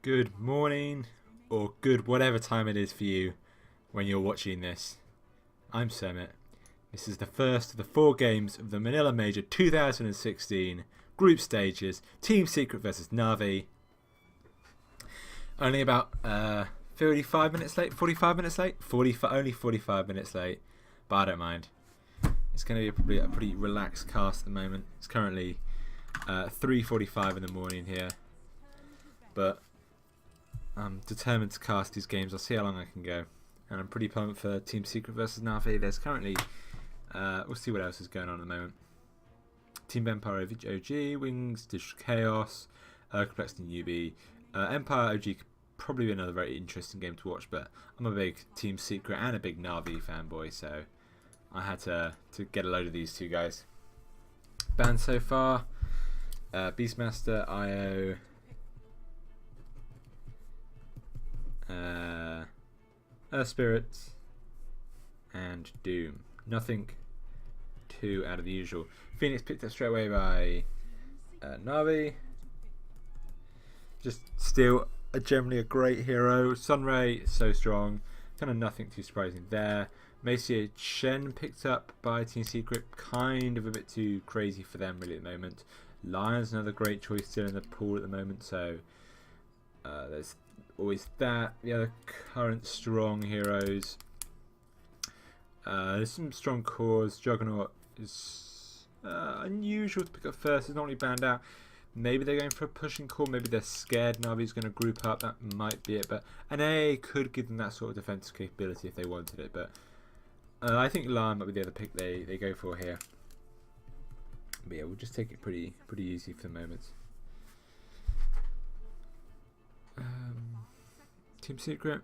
Good morning, or good whatever time it is for you when you're watching this. I'm Summit. This is the first of the 4 games of the Manila Major 2016 group stages, Team Secret versus Navi. Only about 35 minutes late, 45 minutes late? Only 45 minutes late, but I don't mind. It's going to be probably a pretty relaxed cast at the moment. It's currently 3:45 in the morning here, but I'm determined to cast these games. I'll see how long I can go, and I'm pretty pumped for Team Secret versus Navi. There's currently, we'll see what else is going on at the moment. Team Empire OG, Wings, Digital Chaos, Complexity UB, Empire OG could probably be another very interesting game to watch, but I'm a big Team Secret and a big Navi fanboy, so I had to get a load of these two guys. Banned so far, Beastmaster, IO, Earth Spirit, and Doom. Nothing too out of the usual. Phoenix picked up straight away by Navi. Just still generally a great hero. Sunray so strong. Kind of nothing too surprising there. Messier Shen picked up by Team Secret. Kind of a bit too crazy for them really at the moment. Lion's another great choice still in the pool at the moment. So there's always that. The other current strong heroes. There's some strong cores. Juggernaut is unusual to pick up first. It's not really banned out. Maybe they're going for a pushing core. Maybe they're scared Navi's going to group up. That might be it. But an A could give them that sort of defensive capability if they wanted it. But I think Lion might be the other pick they go for here. But yeah, we'll just take it pretty easy for the moment. Team Secret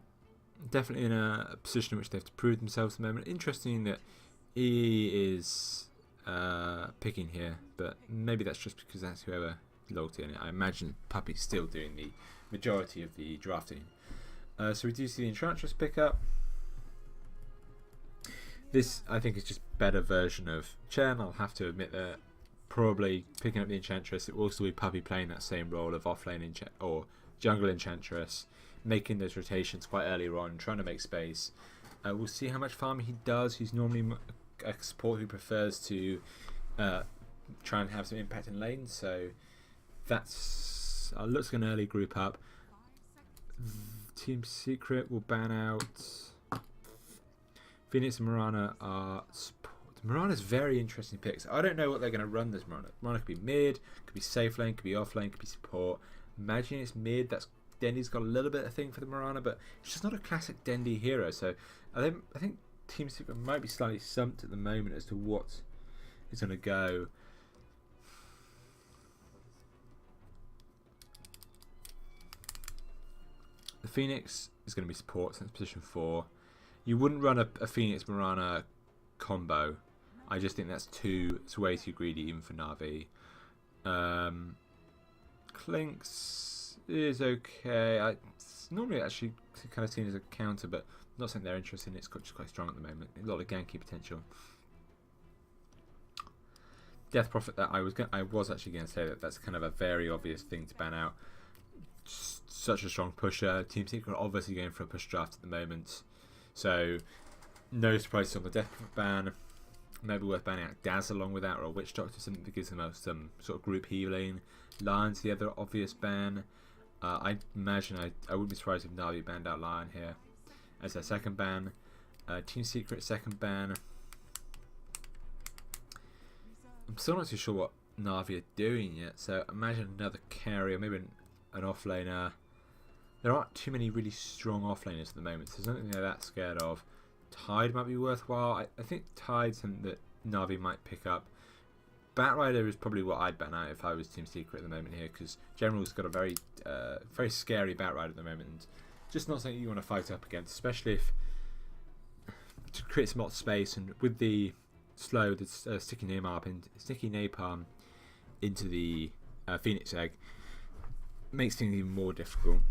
definitely in a position in which they have to prove themselves at the moment. Interesting that E is picking here, but maybe that's just because that's whoever logged in. I imagine Puppy's still doing the majority of the drafting. So we do see the Enchantress pick up. This I think is just a better version of Chen. I'll have to admit that probably picking up the Enchantress, it will also be Puppy playing that same role of offlane or jungle Enchantress, making those rotations quite earlier on, trying to make space. We'll see how much farming he does. He's normally a support who prefers to try and have some impact in lanes, so that's looks like an early group up. Team Secret will ban out. Phoenix and Mirana are support. Mirana's very interesting picks. I don't know what they're going to run this Mirana. Mirana could be mid, could be safe lane, could be off lane, could be support. Imagine it's mid. That's Dendy's got a little bit of thing for the Mirana, but it's just not a classic Dendy hero. So I think Team Secret might be slightly stumped at the moment as to what is going to go. The Phoenix is going to be support since position 4. You wouldn't run a Phoenix Mirana combo. I just think that's it's way too greedy even for Navi. Clinks is okay. It's normally actually kind of seen as a counter, but not something they're interested in. It's just quite strong at the moment. A lot of ganky potential. Death Prophet. That I was actually going to say that's kind of a very obvious thing to ban out. Such a strong pusher. Team Secret are obviously going for a push draft at the moment, so no surprises on the Death Prophet ban. Maybe worth banning out Daz along with that, or a Witch Doctor, something that gives them some sort of group healing. Lion's the other obvious ban. I imagine I wouldn't be surprised if Navi banned out Lion here as their second ban. Team Secret second ban. I'm still not too sure what Navi are doing yet, so imagine another carrier, maybe an offlaner. There aren't too many really strong offlaners at the moment, so there's nothing they're that scared of. Tide might be worthwhile. I think Tide's something that Navi might pick up. Batrider is probably what I'd ban out if I was Team Secret at the moment here, because General's got a very scary Batrider at the moment, and just not something you want to fight up against, especially if to create some lot of space, and with the slow, the sticky napalm into the Phoenix Egg makes things even more difficult.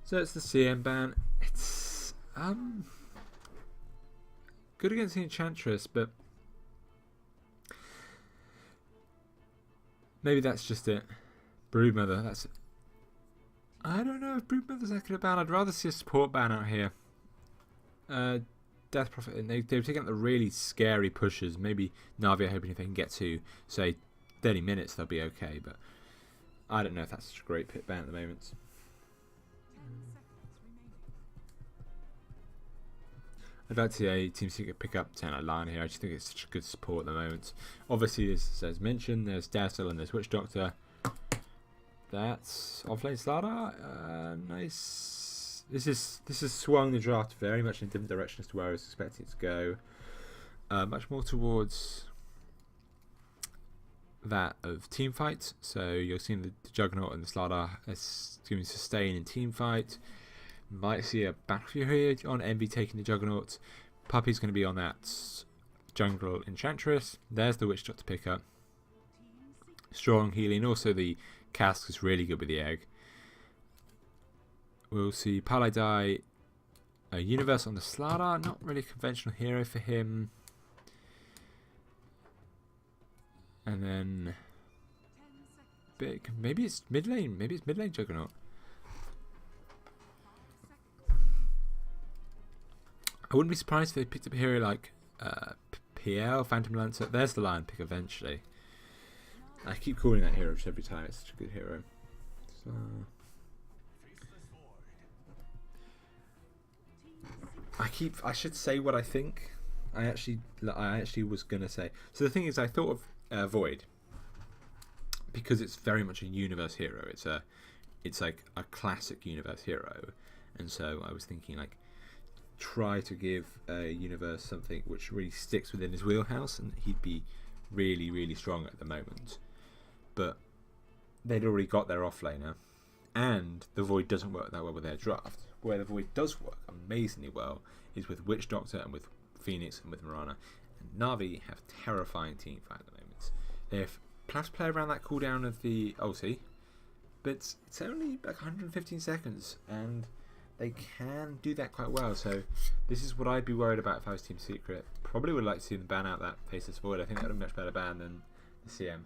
So it's the CM ban. It's good against the Enchantress, but Maybe that's just it. Broodmother, that's... I don't know if Broodmother's that good a ban. I'd rather see a support ban out here. Death Prophet, and they've taken up the really scary pushes. Maybe Na'Vi are hoping if they can get to, say, 30 minutes, they'll be okay. But I don't know if that's such a great pit ban at the moment. I'd like to see a Team Secret pick up 10 line here. I just think it's such a good support at the moment. Obviously, as mentioned, there's Dazzle and there's Witch Doctor. That's offlane Slardar. Nice. This has swung the draft very much in a different direction as to where I was expecting it to go. Much more towards that of team fight. So you're seeing the Juggernaut and the Slardar as going to sustain in team fight. Might see a Battlefield here on Envy taking the Juggernaut. Puppy's going to be on that Jungle Enchantress. There's the Witch Doctor pick up. Strong healing. Also the Cask is really good with the egg. We'll see Paladai, a Universe on the Slardar. Not really a conventional hero for him. And then maybe it's mid lane. Maybe it's mid lane Juggernaut. I wouldn't be surprised if they picked up a hero like PL, Phantom Lancer. There's the lion pick eventually. I keep calling that hero just every time. It's such a good hero. So I should say what I think. I actually was gonna say. So the thing is, I thought of Void because it's very much a universe hero. It's like a classic universe hero, and so I was thinking like, try to give a universe something which really sticks within his wheelhouse, and he'd be really, really strong at the moment. But they'd already got their offlaner, and the Void doesn't work that well with their draft. Where the Void does work amazingly well is with Witch Doctor and with Phoenix and with Mirana. And Na'Vi have terrifying team fight at the moment. They have perhaps play around that cooldown of the ulti, but it's only like 115 seconds, and they can do that quite well. So this is what I'd be worried about if I was Team Secret. Probably would like to see them ban out that Faceless Void. I think that would be a much better ban than the CM.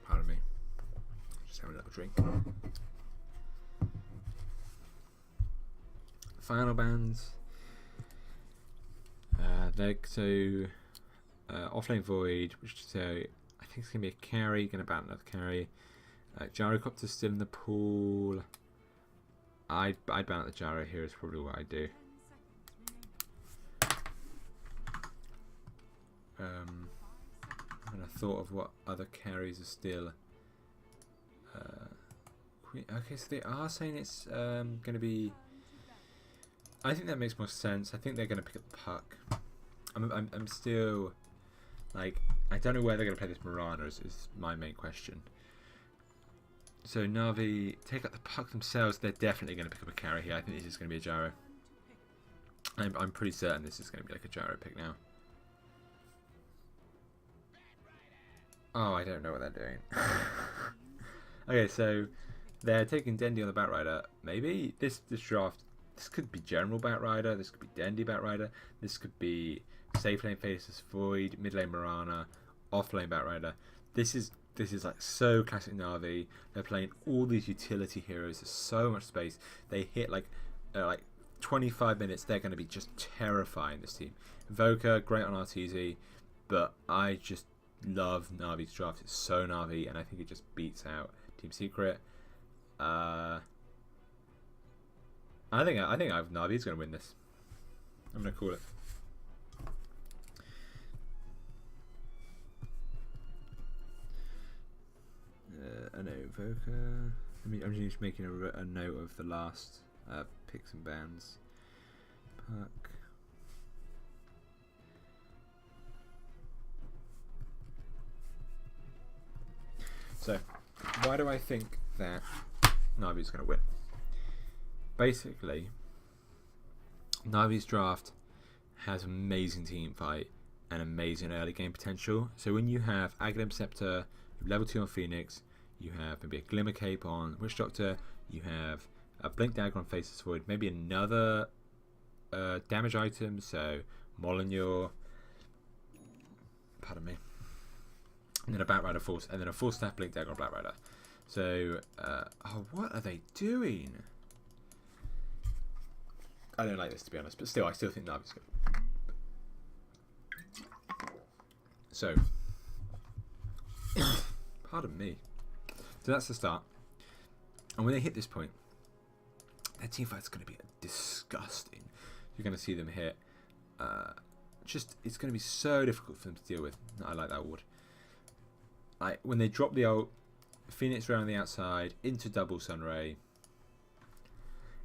Pardon me. Just having a little drink. Final bans. Offlane Void, which so I think it's gonna be a carry. Gonna ban another carry. Gyrocopter's still in the pool. I'd ban out the gyro here is probably what I do. And I thought of what other carries are still. Okay, so they are saying it's going to be. I think that makes more sense. I think they're going to pick up the puck. I'm still like, I don't know where they're going to play this Mirana is my main question. So Na'Vi take up the puck themselves. They're definitely going to pick up a carry here. I think this is going to be a gyro. I'm pretty certain this is going to be like a gyro pick now. Oh, I don't know what they're doing. Okay, so they're taking Dendy on the Batrider. Maybe this draft, this could be General Batrider, this could be Dendy Batrider, this could be safe lane Faceless Void, mid lane Mirana, off lane Batrider. This is like so classic Na'Vi. They're playing all these utility heroes. There's so much space. They hit like 25 minutes. They're going to be just terrifying, this team. Invoker, great on RTZ, but I just love Na'Vi's draft. It's so Na'Vi, and I think it just beats out Team Secret. I think Na'Vi's going to win this. I'm going to call it. An Invoker. I'm just making a note of the last picks and bans. Puck. So, why do I think that Na'Vi's going to win? Basically, Na'Vi's draft has amazing team fight and amazing early game potential. So when you have Aghanim Scepter, level 2 on Phoenix, you have maybe a Glimmer Cape on Witch Doctor, you have a Blink Dagger on Faceless Void, maybe another damage item, so Molyneux, pardon me, and then a Bat Rider force, and then a full staff Blink Dagger on Black Rider. So, oh, what are they doing? I don't like this, to be honest, but still, I still think Navi's good. So, pardon me. So that's the start. And when they hit this point, their team fight's going to be disgusting. You're going to see them hit. It's going to be so difficult for them to deal with. I like that word. Like when they drop the ult, Phoenix Ray on the outside, into double Sunray,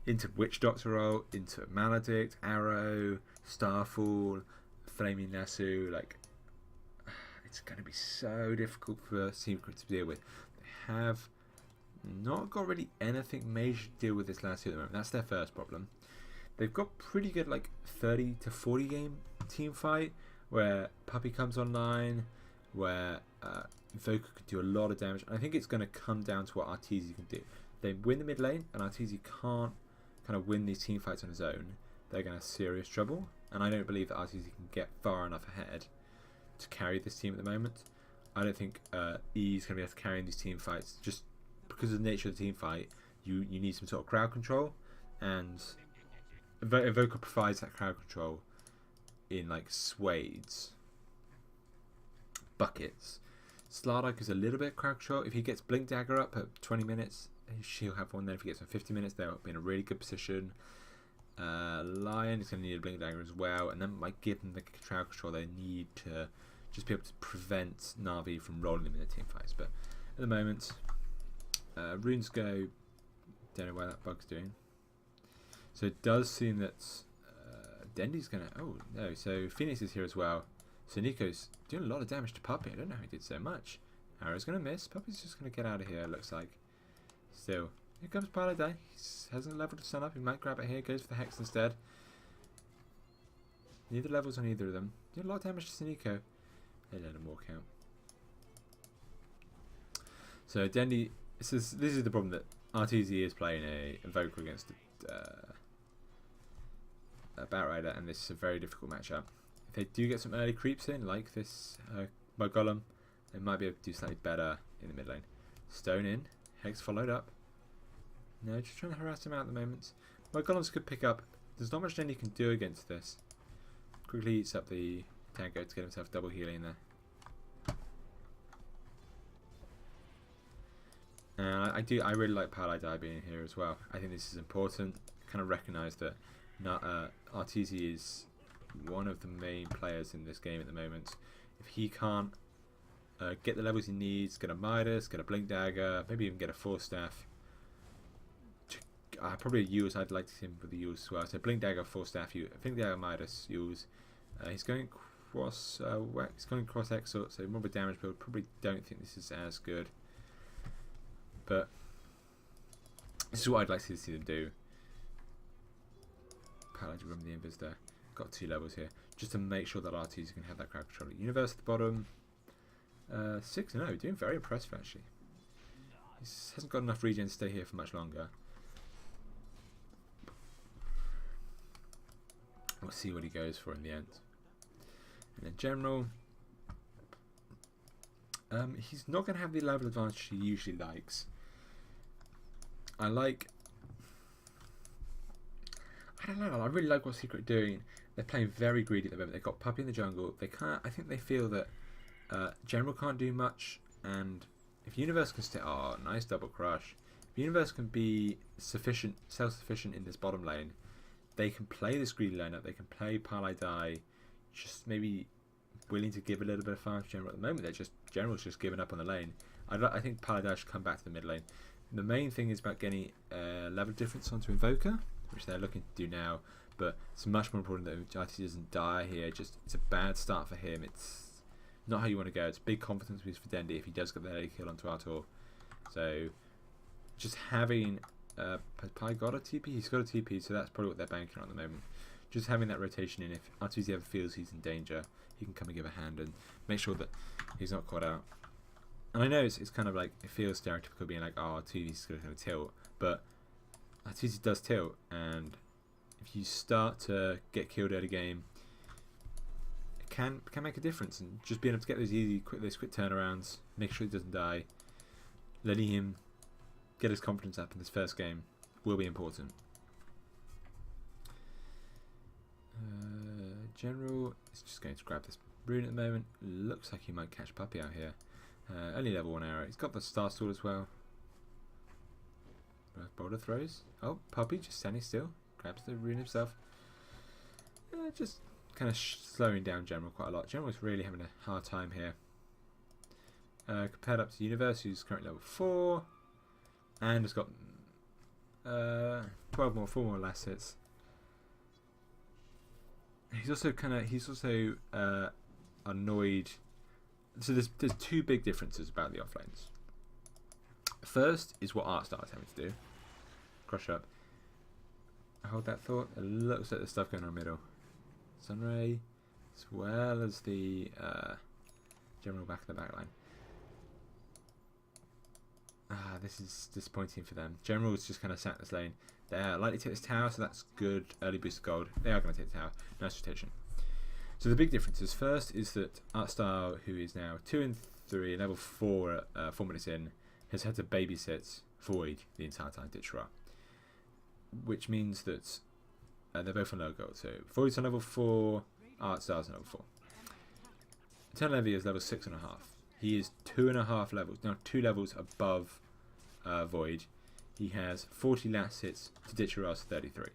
into Witch Doctor ult, into Maledict, Arrow, Starfall, Flaming Nasu. Like, it's going to be so difficult for Secret to deal with. They have not got really anything major to deal with this last year at the moment. That's their first problem. They've got pretty good, like 30 to 40 game team fight where Puppey comes online, where Invoker could do a lot of damage. And I think it's going to come down to what Arteezy can do. They win the mid lane, and Arteezy can't kind of win these team fights on his own. They're going to have serious trouble, and I don't believe that Arteezy can get far enough ahead to carry this team at the moment. I don't think E's going to be able to carry in these team fights just because of the nature of the team fight. You need some sort of crowd control, and Invoker provides that crowd control in like swathes, buckets. Slardike is a little bit crowd control. If he gets Blink Dagger up at 20 minutes, she'll have one. Then if he gets on 50 minutes, they'll be in a really good position. Lion is going to need a Blink Dagger as well, and that might give them the crowd control they need to just be able to prevent Na'Vi from rolling them in the team fights. But at the moment, Runes go. Don't know why that bug's doing. So it does seem that Dendi's going to... Oh, no. So Phoenix is here as well. So Nico's doing a lot of damage to Puppey. I don't know how he did so much. Arrow's going to miss. Puppey's just going to get out of here, it looks like. Still. Here comes Paladin. He hasn't leveled the sun up. He might grab it here. Goes for the Hex instead. Neither levels on either of them. Did a lot of damage to Nico. They let him walk out. So Dendi... This is the problem that Arteezy is playing a Invoker against a Bat Rider, and this is a very difficult matchup. If they do get some early creeps in, like this by Golem, they might be able to do slightly better in the mid lane. Stone in, Hex followed up. No, just trying to harass him out at the moment. My Golem's could pick up. There's not much Dendi can do against this. Quickly eats up the Tango to get himself double healing in there. I really like Paladin being here as well. I think this is important. Kind of recognise that Arteezy is one of the main players in this game at the moment. If he can't get the levels he needs, get a Midas, get a Blink Dagger, maybe even get a Force Staff. Probably a Yules. I'd like to see him with the Yules as well. So Blink Dagger, Force Staff, Blink Dagger, Midas, Yules. He's going cross. He's going cross Exort, so more of a damage build. Probably don't think this is as good. But this is what I'd like to see them do. Paladin, remember the invis there. Got 2 levels here. Just to make sure that Arteezy can have that crowd control. Universe at the bottom. 6-0. Doing very impressive actually. He hasn't got enough regen to stay here for much longer. We'll see what he goes for in the end. And then General. He's not going to have the level advantage he usually likes. I don't know. I really like what Secret are doing. They're playing very greedy at the moment. They've got Puppey in the jungle. They can't. I think they feel that General can't do much, and if Universe can stay, oh, nice double crush. If Universe can be sufficient, self-sufficient in this bottom lane, they can play this greedy lineup. They can play Paladin, just maybe willing to give a little bit of farm to General. At the moment, General's just giving up on the lane. I think Paladin should come back to the mid lane. The main thing is about getting level difference onto Invoker, which they're looking to do now. But it's much more important that Arteezy doesn't die here. It's a bad start for him. It's not how you want to go. It's a big confidence boost for Dendi if he does get the early kill onto Artur. So just having Pi got a TP. He's got a TP, so that's probably what they're banking on at the moment. Just having that rotation in. If Arteezy ever feels he's in danger, he can come and give a hand and make sure that he's not caught out. And I know it's kind of like, it feels stereotypical being like, oh, Arteezy's going to tilt, but Arteezy does tilt, and if you start to get killed early game, it can make a difference, and just being able to get those quick turnarounds, make sure he doesn't die, letting him get his confidence up in this first game will be important. General is just going to grab this rune at the moment. Looks like he might catch Puppy out here. Only level 1 arrow. He's got the Star Sword as well. Boulder throws. Oh, Puppy just standing still. Grabs the rune himself. Just kind of slowing down General quite a lot. General's really having a hard time here. Compared up to Universe, who's currently level 4. And has got 4 more last hits. He's also annoyed. So there's two big differences about the offlanes. First is what Artstar is having to do. Crush up. Hold that thought. It looks like there's stuff going on in the middle. Sunray, as well as the General back in the back line. This is disappointing for them. General's just kind of sat in this lane. They're likely to take this tower, so that's good. Early boost of gold. They are going to take the tower. Nice rotation. So the big differences first is that Artstar, who is now 2 and 3, level 4 at 4 minutes in, has had to babysit Void the entire time, Ditch Ra. Which means that they're both on low gold. So Void's on level 4, Artstar's on level 4. Eternal Levy is level 6.5. He is 2.5 levels, no, 2 levels above Void. He has 40 last hits to Ditch Ra's 33.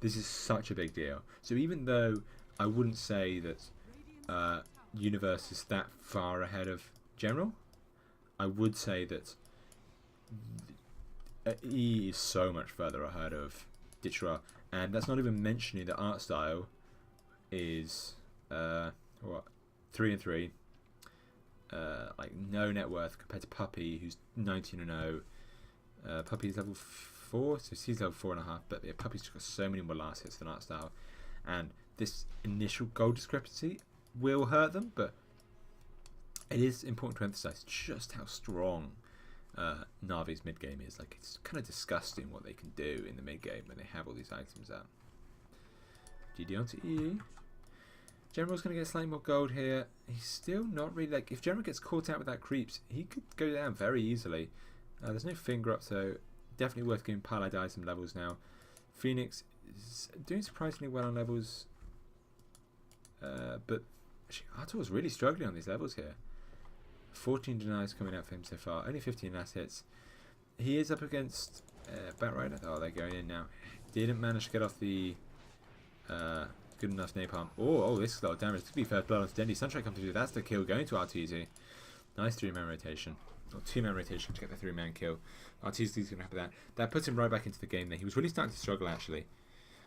This is such a big deal. So even though I wouldn't say that Universe is that far ahead of General, I would say that E is so much further ahead of Ditch Ra, and that's not even mentioning that art style is 3 and 3, like no net worth compared to Puppy, who's 19 and 0. Puppy's level 4, so he's level 4.5, but yeah, Puppy's just got so many more last hits than art style, and this initial goal discrepancy will hurt them, but it is important to emphasize just how strong Navi's mid game is. Like, it's kind of disgusting what they can do in the mid game when they have all these items out. GD onto EE. General's going to get slightly more gold here. He's still not really, like, if General gets caught out with that creeps, he could go down very easily. There's no finger up, so definitely worth giving Paladai some levels now. Phoenix is doing surprisingly well on levels, but Artur's really struggling on these levels here. 14 denies coming out for him so far, only 15 last hits. He is up against Batrider. Oh, they're going in now. Didn't manage to get off the good enough napalm. Oh, this is a lot of damage. This could be first blood onto Dendy. Sunshine comes through. That's the kill going to Arteezy. Nice 3-man rotation. Or 2-man rotation to get the 3-man kill. Arteezy's going to have that. That puts him right back into the game there. He was really starting to struggle, actually.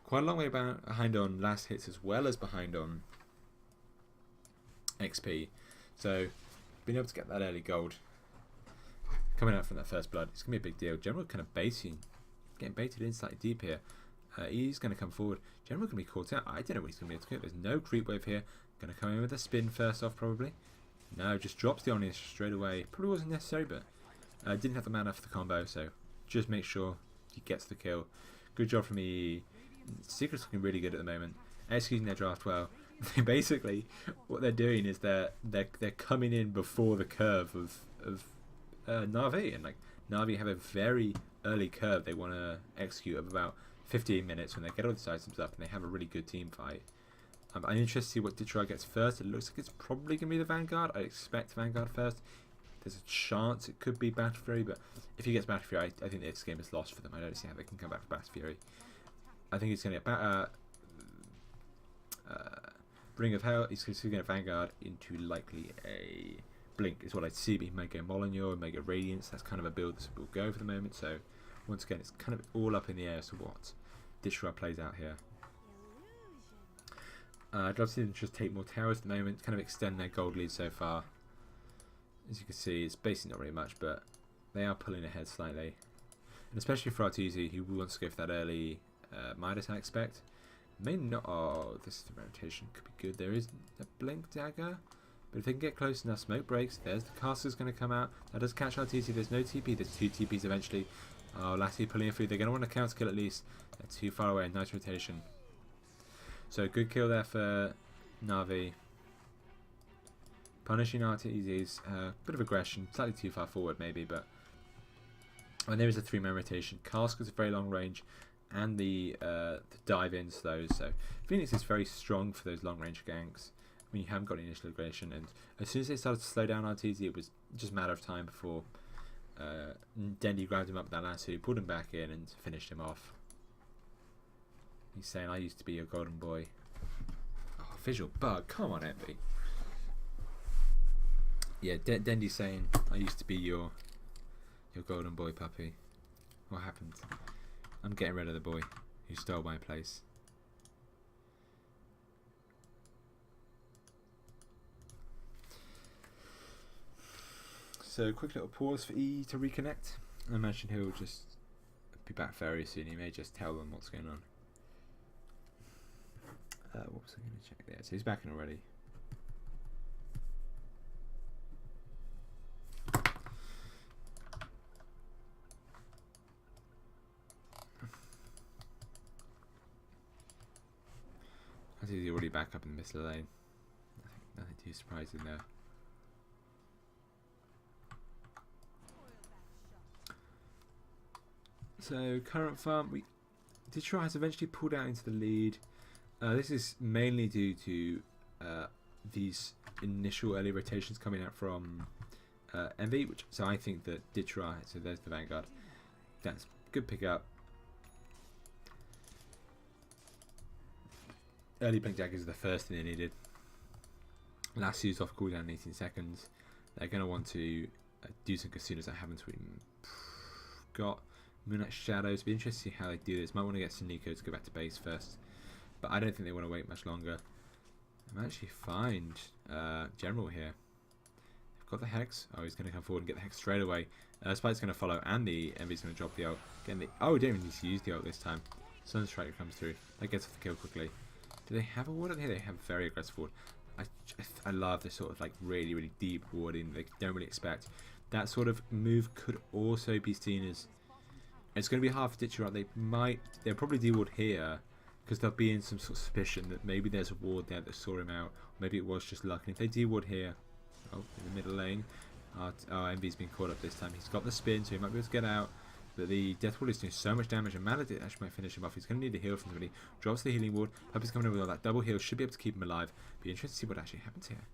Quite a long way behind on last hits as well as behind on XP. So, being able to get that early gold coming out from that first blood, it's going to be a big deal. General kind of getting baited in slightly deep here. He's going to come forward. General going to be caught out. I don't know what he's going to be able to get. There's no creep wave here. Going to come in with a spin first off, probably. No, just drops the Omnis straight away. Probably wasn't necessary, but didn't have the mana for the combo, so just make sure he gets the kill. Good job from EE. Secret's looking really good at the moment. Executing their draft well. Basically, what they're doing is they're coming in before the curve of Na'Vi, and like Na'Vi have a very early curve they want to execute of about 15 minutes when they get all these items up and they have a really good team fight. I'm interested to see what Ditch Ra gets first. It looks like it's probably going to be the Vanguard. I expect Vanguard first. There's a chance it could be Battle Fury, but if he gets Battle Fury, I think this game is lost for them. I don't see how they can come back for Battle Fury. I think he's going to get Ring of Hell. He's going to get Vanguard into likely a Blink is what I'd see, but he may go Molyneux, may go Radiance. That's kind of a build that will go for the moment. So once again, it's kind of all up in the air as to what Ditch Ra plays out here. I'd love to see them just take more towers at the moment, kind of extend their gold lead so far. As you can see, it's basically not really much, but they are pulling ahead slightly. And especially for Arteezy, who wants to go for that early Midas, I expect. May not. Oh, this is the rotation. Could be good. There is a Blink Dagger. But if they can get close enough, smoke breaks. There's the caster's going to come out. That does catch Arteezy. There's no TP. There's 2 TPs eventually. Oh, Lassie pulling it through. They're going to want to counter kill at least. They're too far away. Nice rotation. So good kill there for Na'Vi. punishing RTZ's bit of aggression, slightly too far forward maybe, but when there is a 3-man rotation, Cask has a very long range, and the dive in slows. So Phoenix is very strong for those long range ganks when you haven't got initial aggression. And as soon as they started to slow down RTZ, it was just a matter of time before Dendy grabbed him up with that lasso, pulled him back in, and finished him off. He's saying, "I used to be your golden boy." Oh, visual bug! Come on, Envy. Yeah, Dendy's saying, "I used to be your golden boy, puppy." What happened? I'm getting rid of the boy who stole my place. So, quick little pause for E to reconnect. I imagine he'll just be back very soon. He may just tell them what's going on. What was I going to check there? So he's back in already. I think he's already back up in the missile lane. Nothing too surprising there. So current farm, Detroit has eventually pulled out into the lead. This is mainly due to these initial early rotations coming out from Envy, so I think that Detroit. So there's the Vanguard. That's good pickup. Early Blink Daggers are the first thing they needed. Last used off cooldown in 18 seconds. They're going to want to do some casinos that haven't really got. Moonlight Shadows. Be interested to see how they do this. Might want to get Nico to go back to base first, but I don't think they want to wait much longer. I might actually find General here. They've got the Hex. Oh, he's going to come forward and get the Hex straight away. Spike's going to follow, and the Envy's going to drop the ult. Oh, didn't even need to use the ult this time. Sunstriker comes through. That gets off the kill quickly. Do they have a ward? Here they have a very aggressive ward. I love this sort of like really, really deep warding. They don't really expect. That sort of move could also be seen as. It's going to be hard for Ditcher. They'll probably de-ward here because they'll be in some sort of suspicion that maybe there's a ward there that saw him out. Or maybe it was just luck. And if they de-ward here, in the middle lane, Envy's been caught up this time. He's got the spin, so he might be able to get out. But the Death Ward is doing so much damage, and Maledict actually might finish him off. He's going to need a heal from somebody. Drops the healing ward. Puppy's coming over with all that double heal. Should be able to keep him alive. Be interested to see what actually happens here.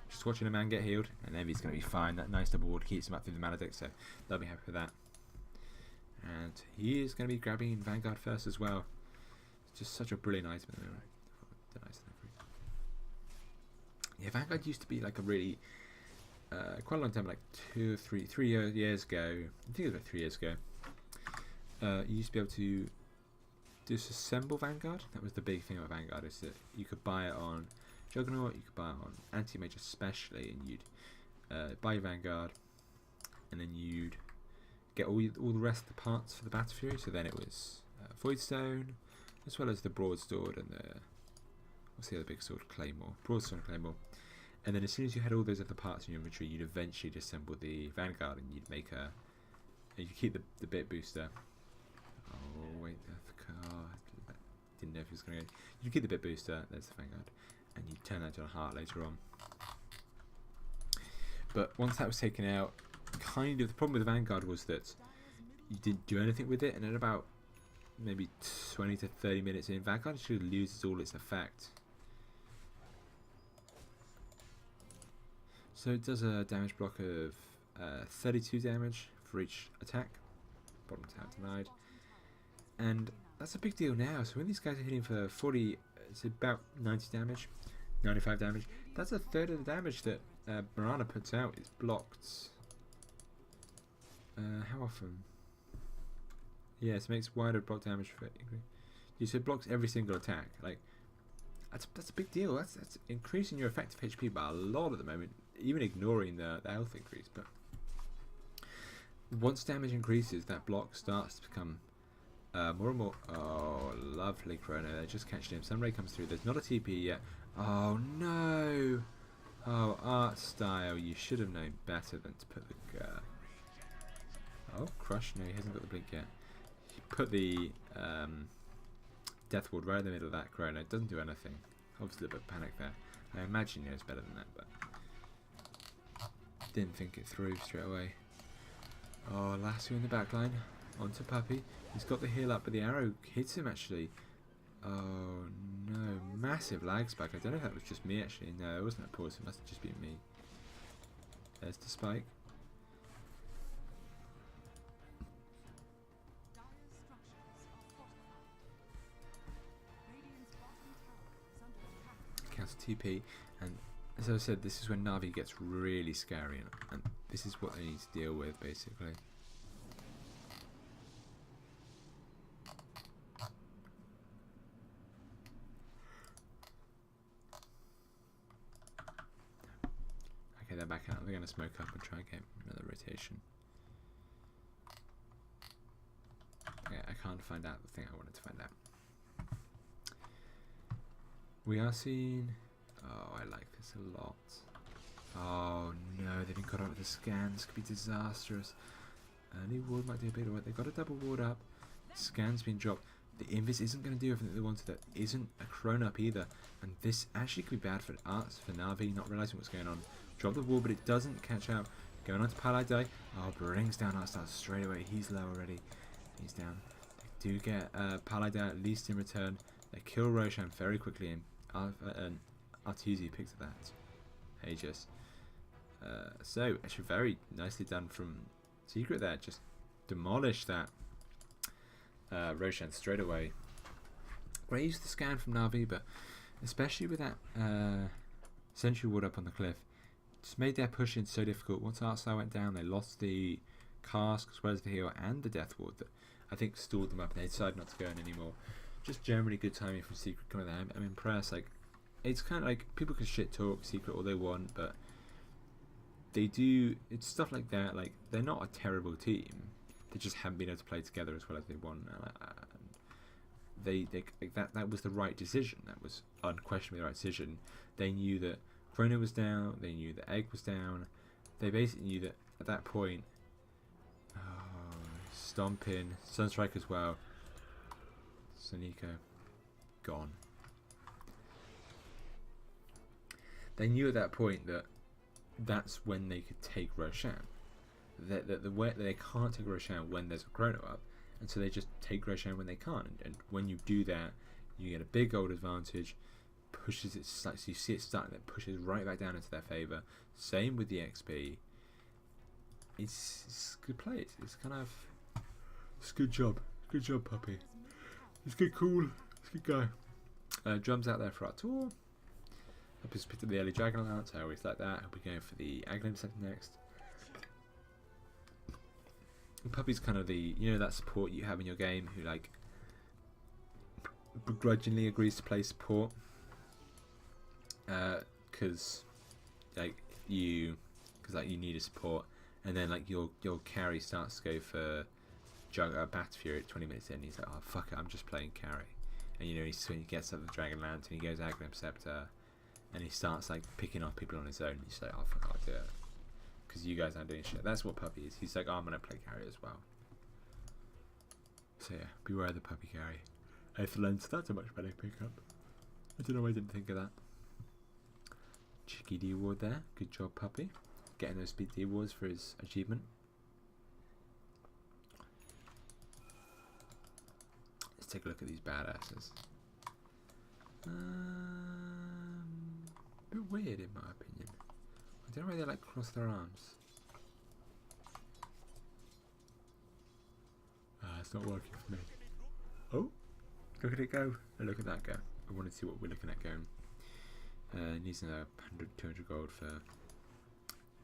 Just watching a man get healed, and Envy's going to be fine. That nice double ward keeps him up through the Maledict, so they'll be happy with that. And he is going to be grabbing Vanguard first as well. It's just such a brilliant item at the moment. Yeah, Vanguard used to be like a really quite a long time, like 3 years ago. I think it was about 3 years ago. You used to be able to disassemble Vanguard. That was the big thing about Vanguard, is that you could buy it on Juggernaut, you could buy it on Anti-Mage especially, and you'd buy your Vanguard, and then you'd get all the rest of the parts for the Battle Fury. So then it was Voidstone, as well as the Broadsword and the what's the other big sword? Claymore. Broadsword and Claymore. And then as soon as you had all those other parts in your inventory, you'd eventually disassemble the Vanguard, and you'd make you keep the bit booster. Oh wait, the card. Didn't know if it was going to go. You keep the bit booster. There's the Vanguard, and you turn that to a heart later on. But once that was taken out, kind of the problem with the Vanguard was that you didn't do anything with it, and at about maybe 20 to 30 minutes in, Vanguard actually loses all its effect. So it does a damage block of 32 damage for each attack. Bottom tab denied. And that's a big deal now. So when these guys are hitting for 40, it's about 90 damage, 95 damage. That's a third of the damage that Mirana puts out is blocked. How often? Yes, it makes wider block damage for it. So it blocks every single attack. Like that's a big deal. That's increasing your effective HP by a lot at the moment, even ignoring the health increase. But once damage increases, that block starts to become more and more. Oh, lovely Chrono. They're just catching him. Sunray comes through. There's not a TP yet. Oh no. Oh, art style. You should have known better than to put the. Oh, Crush. No, he hasn't got the blink yet. He put the Death Ward right in the middle of that Chrono. It doesn't do anything. Obviously a bit of panic there. I imagine he knows better than that, but Didn't think it through straight away. Oh, Lasso in the back line. Onto Puppy. He's got the heal up, but the arrow hits him actually. Oh no, massive lag spike. I don't know if that was just me actually. No, it wasn't a pause, it must have just been me. There's the spike. Counter TP, and as I said, this is when Na'Vi gets really scary, and this is what they need to deal with basically. Okay, they're back out. They're going to smoke up and try and get another rotation. Okay, I can't find out the thing I wanted to find out. We are seeing... Oh, I like this a lot. Oh no, they've been caught up with the scans. Could be disastrous. Early ward might do a bit of work. They've got a double ward up. Scans being dropped. The invis isn't going to do everything they wanted. That isn't a crone up either. And this actually could be bad for us, for Na'Vi, not realising what's going on. Drop the wall, but it doesn't catch out. Going on to Paladai. Oh, brings down Artstar straight away. He's low already. He's down. They do get Paladai at least in return. They kill Roshan very quickly, and Artusi picks at that. Aegis. So, actually very nicely done from Secret there. Just demolished that Roshan straight away. Great use of the scan from Na'Vi, but especially with that Sentry Ward up on the cliff, just made their push in so difficult. Once Artstar went down, they lost the cask as well as the heal and the Death Ward that I think stalled them up, and they decided not to go in anymore. Just generally good timing from Secret coming there. I'm impressed. Like, it's kind of like people can shit talk Secret all they want, but they do. It's stuff like that. Like, they're not a terrible team. They just haven't been able to play together as well as they want. They like that was the right decision. That was unquestionably the right decision. They knew that Chrono was down. They knew that Egg was down. They basically knew that at that point. Oh, Stomping, Sunstrike as well. Sonico, gone. They knew at that point that that's when they could take Roshan. That they can't take Roshan when there's a Chrono up, and so they just take Roshan when they can't. And when you do that, you get a big gold advantage. Pushes it, so you see it starting, that pushes right back down into their favour. Same with the XP. It's good play. It's kind of good job. Good job, Puppy. It's good, cool. It's good guy. Drums out there for our tour. I just picked up the early Dragon Lance. I always like that. I'll be going for the Aghanim set next. And Puppy's kind of the, you know, that support you have in your game who like begrudgingly agrees to play support. Because you need a support, and then like your carry starts to go for Bat Fury at 20 minutes in. He's like, oh fuck it, I'm just playing carry, and you know he gets up the Dragon Lance and he goes Aghanim Scepter, and he starts like picking off people on his own. And you say, oh fuck, I'll do it because you guys aren't doing shit. That's what Puppy is. He's like, oh, I'm gonna play carry as well. So yeah, beware of the Puppy carry. Excellent. That's a much better pickup. I don't know why I didn't think of that. Cheeky D ward there. Good job, Puppy. Getting those speed D wards for his achievement. Let's take a look at these badasses. A bit weird in my opinion. I don't know why they like cross their arms. It's not working for me. Oh, look at it go. And look at that go. I want to see what we're looking at going. Needs another 100, 200 gold for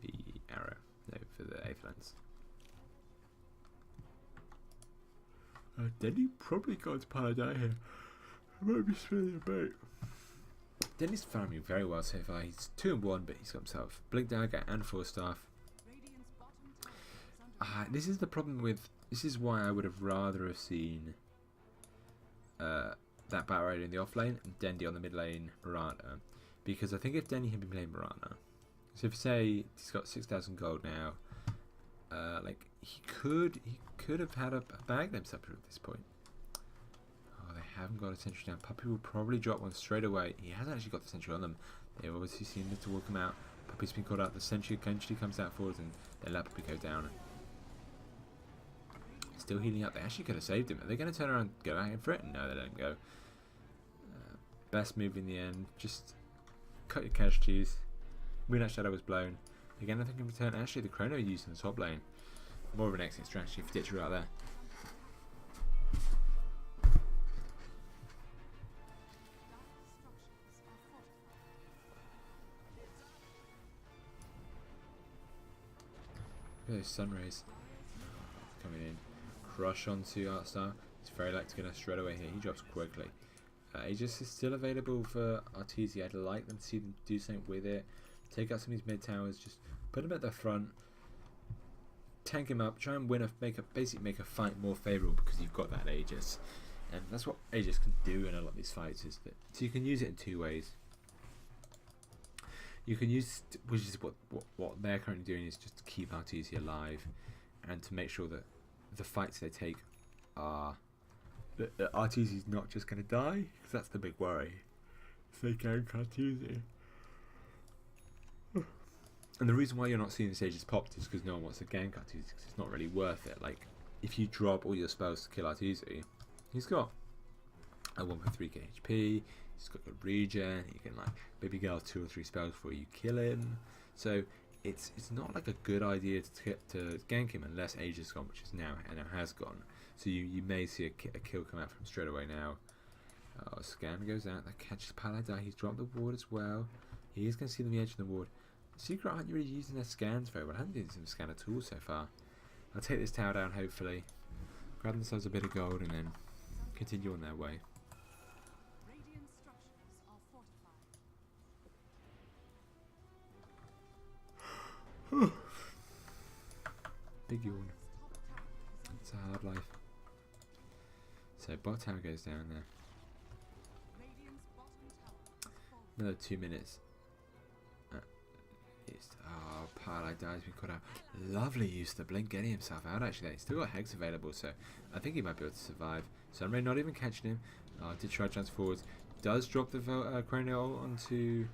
the arrow. No, for the 8th lens. Denny probably got to Paladai here. I might be spinning a bait. Denny's farming very well so far. He's 2-1, but he's got himself Blink Dagger and 4 Staff. This is the problem with. This is why I would have rather have seen that Battle Rider in the off lane and Dendi on the mid lane, Mirana. Because I think if Denny had been playing Mirana, so if say he's got 6,000 gold now, like he could have had a bag themselves at this point. Oh, they haven't got a sentry down. Puppy will probably drop one straight away. He hasn't actually got the sentry on them. They've obviously seen it to walk him out. Puppy's been called out. The sentry eventually comes out forwards and they let Puppy go down. Still healing up. They actually could have saved him. Are they going to turn around and go out in for it? No, they don't go. Best move in the end. Just cut your casualties. Moonlight Shadow was blown. Again, I think in return, actually the Chrono used in the top lane. More of an exit strategy for Ditcher out there. Look at those sun rays coming in. Crush onto Artstar. It's very likely to get us straight away here. He drops quickly. Aegis is still available for Arteezy. I'd like them to see them do something with it. Take out some of these mid towers. Just put him at the front. Tank him up. Try and win basically make a fight more favourable because you've got that Aegis. And that's what Aegis can do in a lot of these fights. Is that so you can use it in two ways. You can use, which is what they're currently doing, is just to keep Arteezy alive and to make sure that the fights they take are that Arteezy's not just going to die, because that's the big worry. If they gank Arteezy. And the reason why you're not seeing this Aegis popped is because no one wants to gank Arteezy, because it's not really worth it. Like, if you drop all your spells to kill Arteezy, he's got a 1.3k HP, he's got good regen, he can like maybe get off 2 or 3 spells before you kill him. So it's not like a good idea to gank him unless Aegis is gone, which is now has gone. So you may see a kill come out from him straight away now. Oh, Scan goes out, that catches Paladin, he's dropped the ward as well. He is going to see them on the edge of the ward. Secret aren't really using their scans very well. I haven't used them scan at all so far. I'll take this tower down hopefully, grab themselves a bit of gold and then continue on their way. Big yawn. It's a hard life. So bot tower goes down there. Another 2 minutes. Parlay dies, been cut out. Lovely use of the blink, getting himself out actually. He's still got Hex available, so I think he might be able to survive. Sunray not even catching him. Did try to chance forwards. Does drop the Chrono onto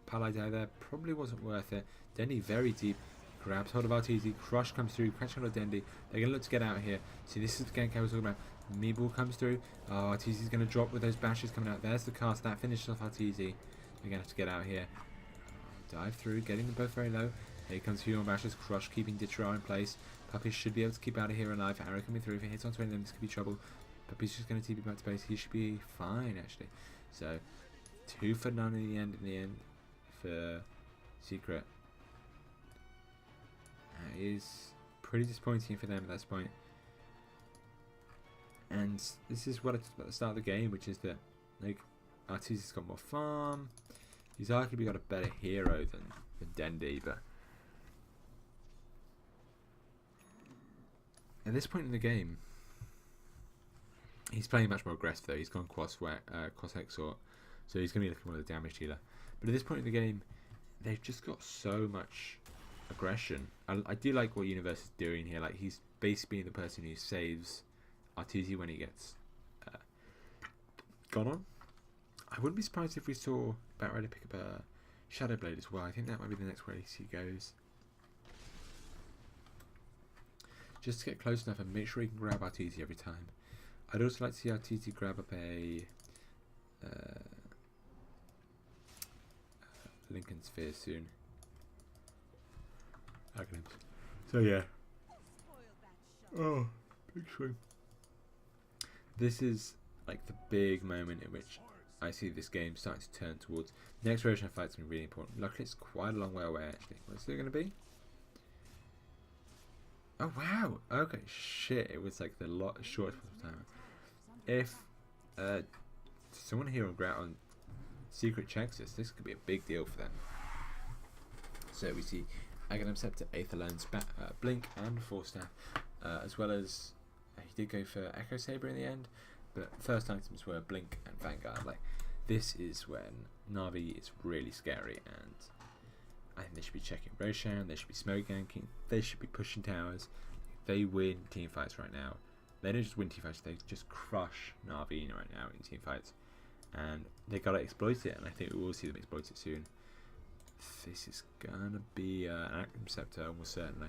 Parlay there. Probably wasn't worth it. Dendy very deep. Grabs hold of Arteezy. Crush comes through. Catching hold of Dendy. They're going to look to get out here. See, this is the gank I was talking about. Meeble comes through. Oh, Arteezy's going to drop with those bashes coming out. There's the cast. That finishes off Arteezy. We're going to have to get out here. Dive through. Getting them both very low. Here comes a few more bashes. Crush keeping Ditcher in place. Puppy should be able to keep out of here alive. Arrow coming through. If he hits onto any of them, this could be trouble. Puppy's just going to TP back to base. He should be fine, actually. So, 2 for none in the end for Secret. That is pretty disappointing for them at this point. And this is what I talked about at the start of the game, which is that like Arteezy's got more farm. He's arguably got a better hero than Dendy, but at this point in the game, he's playing much more aggressive though. He's gone cross Hexort, so he's going to be looking more like a damage dealer. But at this point in the game, they've just got so much aggression. I do like what Universe is doing here. Like, he's basically the person who saves Arteezy when he gets gone on. I wouldn't be surprised if we saw Batrider pick up a Shadow Blade as well. I think that might be the next place he goes. Just to get close enough and make sure he can grab Arteezy every time. I'd also like to see Arteezy grab up a Lincoln Sphere soon. So yeah. Oh, big swing. This is like the big moment in which I see this game starting to turn towards the next version of fight's going to be really important. Luckily, it's quite a long way away actually. What's it going to be? Oh wow! Okay, shit. It was like the shortest possible time. If someone here on Secret checks this could be a big deal for them. So we see Aghanim Scepter, Aether Loans, Blink, and Force Staff, as well as he did go for Echo Saber in the end. But first items were Blink and Vanguard. Like, this is when Na'Vi is really scary, and I think they should be checking Roshan, they should be smoke ganking, they should be pushing towers. They win team fights right now. They don't just win team fights, they just crush Na'Vi right now in team fights. And they gotta exploit it, and I think we will see them exploit it soon. This is gonna be an active receptor, almost certainly.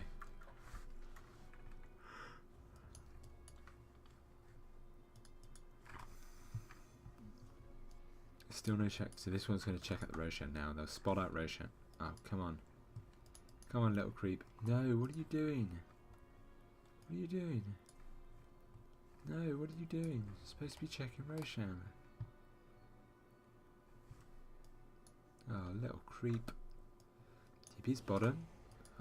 Still no check. So this one's going to check out the Roshan now. They'll spot out Roshan. Oh, come on. Come on, little creep. No, what are you doing? What are you doing? No, what are you doing? You're supposed to be checking Roshan. Oh, little creep. TP's bottom.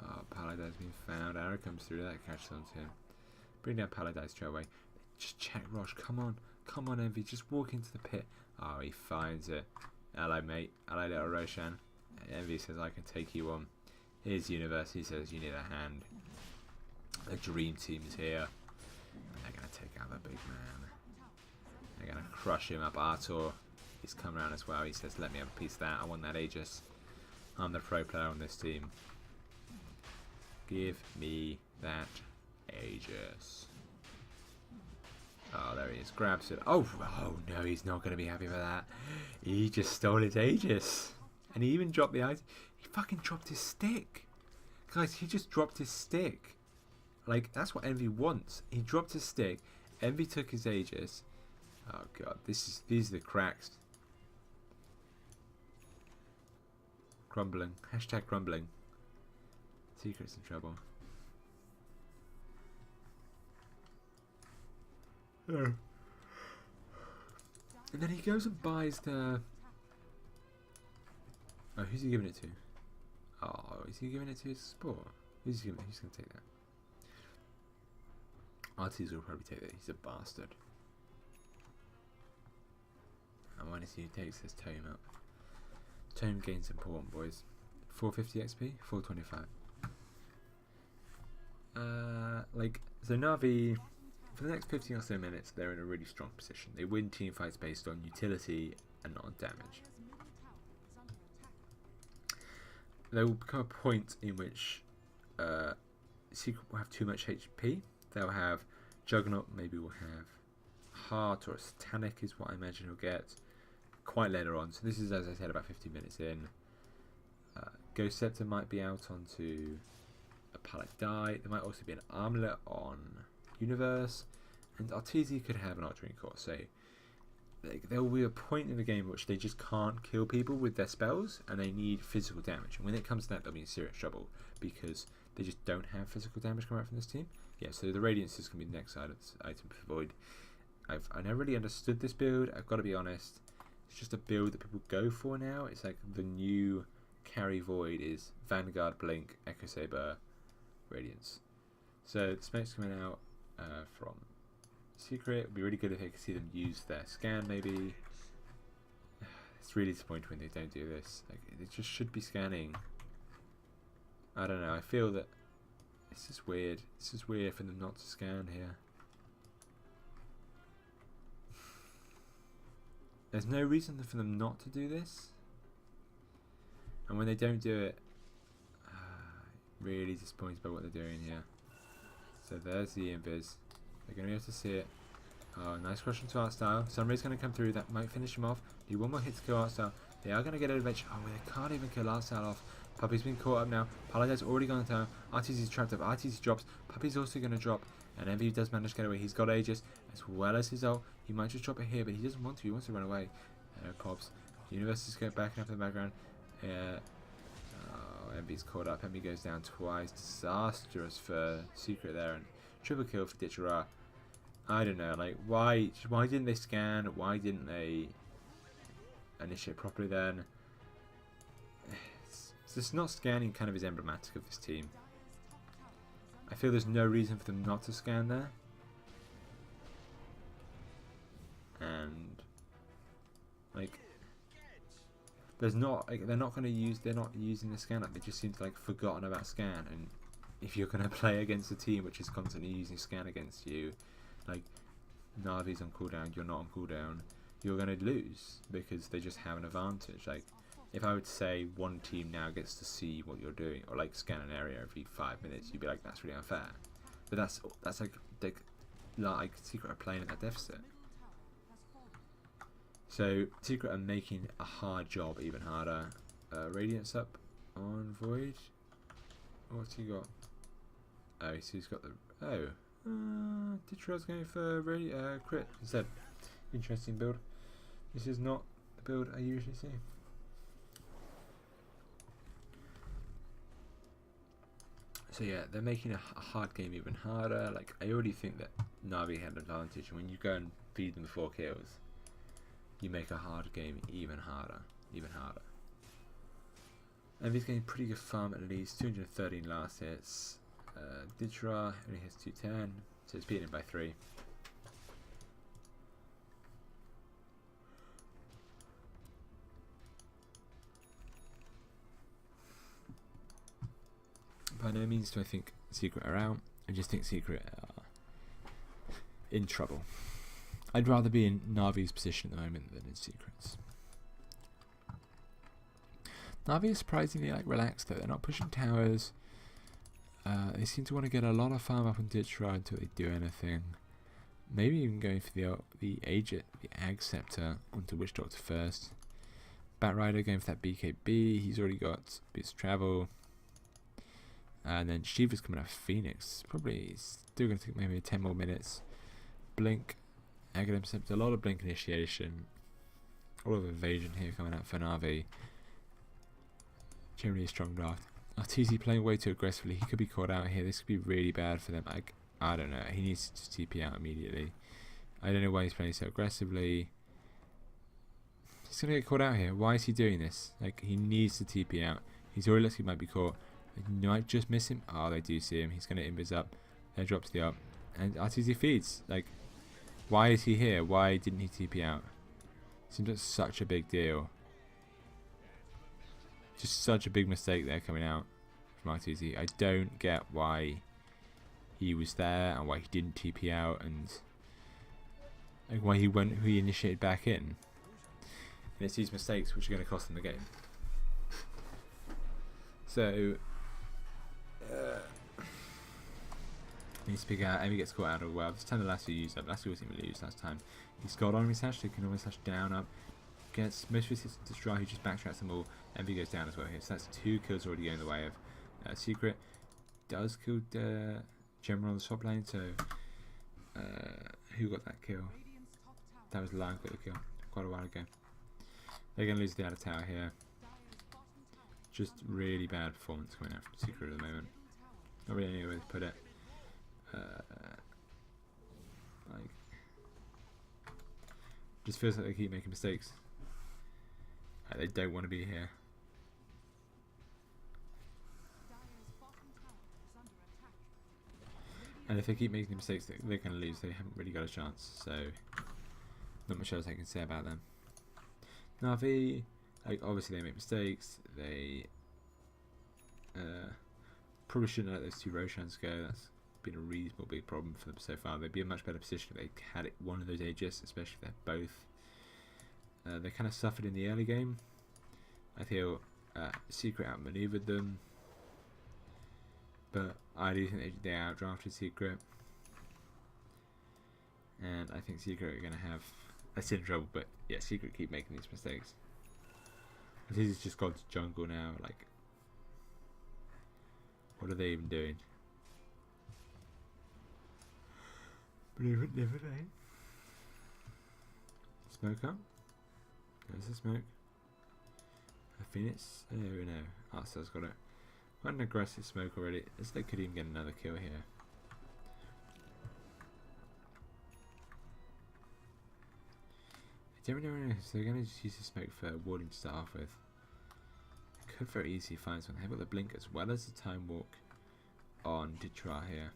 Oh, Paladin's been found. Arrow comes through. That catches onto him. Bring down Paladin straight away. Just check Rosh. Come on. Come on, Envy. Just walk into the pit. Oh, he finds it. Hello, mate. Hello, little Roshan. Envy says, I can take you on. Here's Universe. He says, you need a hand. The dream team is here. They're going to take out the big man. They're going to crush him up. Artur, he's come around as well. He says, let me have a piece of that. I want that Aegis. I'm the pro player on this team. Give me that Aegis. Oh, there he is. Grabs it. Oh, no, he's not going to be happy with that. He just stole his Aegis. And he even dropped the item. He fucking dropped his stick. Guys, he just dropped his stick. Like, that's what Envy wants. He dropped his stick. Envy took his Aegis. Oh, God. These are the cracks. Crumbling. Hashtag crumbling. Secret's in trouble. Oh. And then he goes and buys the... Oh, who's he giving it to? Oh, is he giving it to his sport? Who's going to take that? Artis will probably take that. He's a bastard. And when he takes his tome up. Tome gains important, boys. 450 XP? 425. So Na'Vi, for the next 15 or so minutes, they're in a really strong position. They win team fights based on utility and not on damage. There will become a point in which Secret will have too much HP. They'll have Juggernaut, maybe will have Heart or a Satanic is what I imagine he'll get quite later on. So this is, as I said, about 15 minutes in. Ghost Scepter might be out onto a Paladin. There might also be an Armlet on Universe. And Arteezy could have an Archery Core. So there will be a point in the game in which they just can't kill people with their spells and they need physical damage. And when it comes to that, they'll be in serious trouble because they just don't have physical damage coming out from this team. Yeah, so the Radiance is going to be the next item to avoid. I never really understood this build, I've got to be honest. It's just a build that people go for now. It's like the new carry void is Vanguard, Blink, Echo Saber, Radiance. So the smoke's coming out from Secret. It would be really good if they could see them use their scan maybe. It's really disappointing when they don't do this. Like, it just should be scanning. I don't know, I feel that it's just weird. It's just weird for them not to scan here. There's no reason for them not to do this. And when they don't do it, really disappointed by what they're doing here. So there's the invis. They're going to be able to see it. Oh, nice crush into art style. Sunray's going to come through. That might finish him off. Do one more hit to kill art style. They are going to get an adventure. Oh, they can't even kill art style off. Puppy's been caught up now. Paladin's already gone down. RTC's trapped up. RTC drops. Puppy's also going to drop. And Envy does manage to get away. He's got Aegis as well as his ult. He might just drop it here, but he doesn't want to. He wants to run away. Cobbs. Universe is going back up in the background. Envy's caught up. Envy goes down twice. Disastrous for Secret there. And triple kill for Ditchera. I don't know. Like, why didn't they scan? Why didn't they initiate properly then? This not scanning kind of is emblematic of this team. I feel there's no reason for them not to scan there. And like there's not like they're not using the scan up. They just seem to like forgotten about scan. And if you're gonna play against a team which is constantly using scan against you, like Na'Vi's on cooldown, you're not on cooldown, you're gonna lose because they just have an advantage. Like if I would say one team now gets to see what you're doing, or like scan an area every 5 minutes, you'd be like, that's really unfair. But that's like Secret are playing at that deficit. So Secret are making a hard job even harder. Radiance up. on Void. What's he got? Oh, so he's got the... Oh. Ditra's going for crit instead. Interesting build. This is not the build I usually see. So yeah, they're making a hard game even harder. Like, I already think that Na'Vi had an advantage. When you go and feed them 4 kills, you make a hard game even harder. Even harder. Envy's getting pretty good farm at least. 213 last hits. Ditra only hits 210, so it's beating him by 3. By no means do I think Secret are out. I just think Secret are in trouble. I'd rather be in Na'Vi's position at the moment than in Secret's. Na'Vi is surprisingly relaxed though. They're not pushing towers. They seem to want to get a lot of farm up on Ditra until they do anything. Maybe even going for the Ag Scepter onto Witch Doctor first. Batrider going for that BKB. He's already got Boost of Travel. And then Shiva's coming out of Phoenix. Probably still going to take maybe 10 more minutes. Blink. Aghanim Scepter. A lot of Blink initiation. A lot of evasion here coming out for Na'Vi. Generally a strong draft. Arteezy playing way too aggressively. He could be caught out here. This could be really bad for them. I don't know. He needs to TP out immediately. I don't know why he's playing so aggressively. He's going to get caught out here. Why is he doing this? He needs to TP out. He's already looks like he might be caught. They might just miss him. Oh, they do see him. He's going to invis up. Then drops the up. And Arteezy feeds. Why is he here? Why didn't he TP out? Seems like such a big deal. Just such a big mistake there coming out from Arteezy. I don't get why he was there and why he didn't TP out and why he initiated back in. And it's these mistakes which are going to cost them the game. So needs to pick out. Emmy gets caught out of well. This time the last few used up. Last few wasn't even lose last time. He's got on his hash, so he can always hash down up. Gets most of his hits to Destroy, who just backtracks them all. Envy goes down as well here. So that's 2 kills already going the way of Secret. Does kill General on the top lane, so who got that kill? That was Lion got the kill quite a while ago. They're going to lose the outer tower here. Just really bad performance coming out from Secret at the moment. Not really any way to put it. Just feels like they keep making mistakes. They don't want to be here. And if they keep making mistakes, they're going to lose. They haven't really got a chance. So, not much else I can say about them. Na'Vi, obviously they make mistakes. They probably shouldn't let those 2 Roshans go. That's been a reasonable big problem for them so far. They'd be in a much better position if they had one of those Aegis, especially if they're both. They kind of suffered in the early game. I feel Secret outmaneuvered them, but I do think they outdrafted Secret, and I think Secret are going to have a sin trouble. But yeah, Secret keep making these mistakes. This is just gone to jungle now. What are they even doing? Believe it, never day. Smoke up. There's the smoke. A Phoenix? Oh no. Arcel's got it. Quite an aggressive smoke already. As they could even get another kill here. I don't really know if they're going to just use the smoke for warding to start off with. Could very easily find something. They've got the blink as well as the time walk on Ditra here.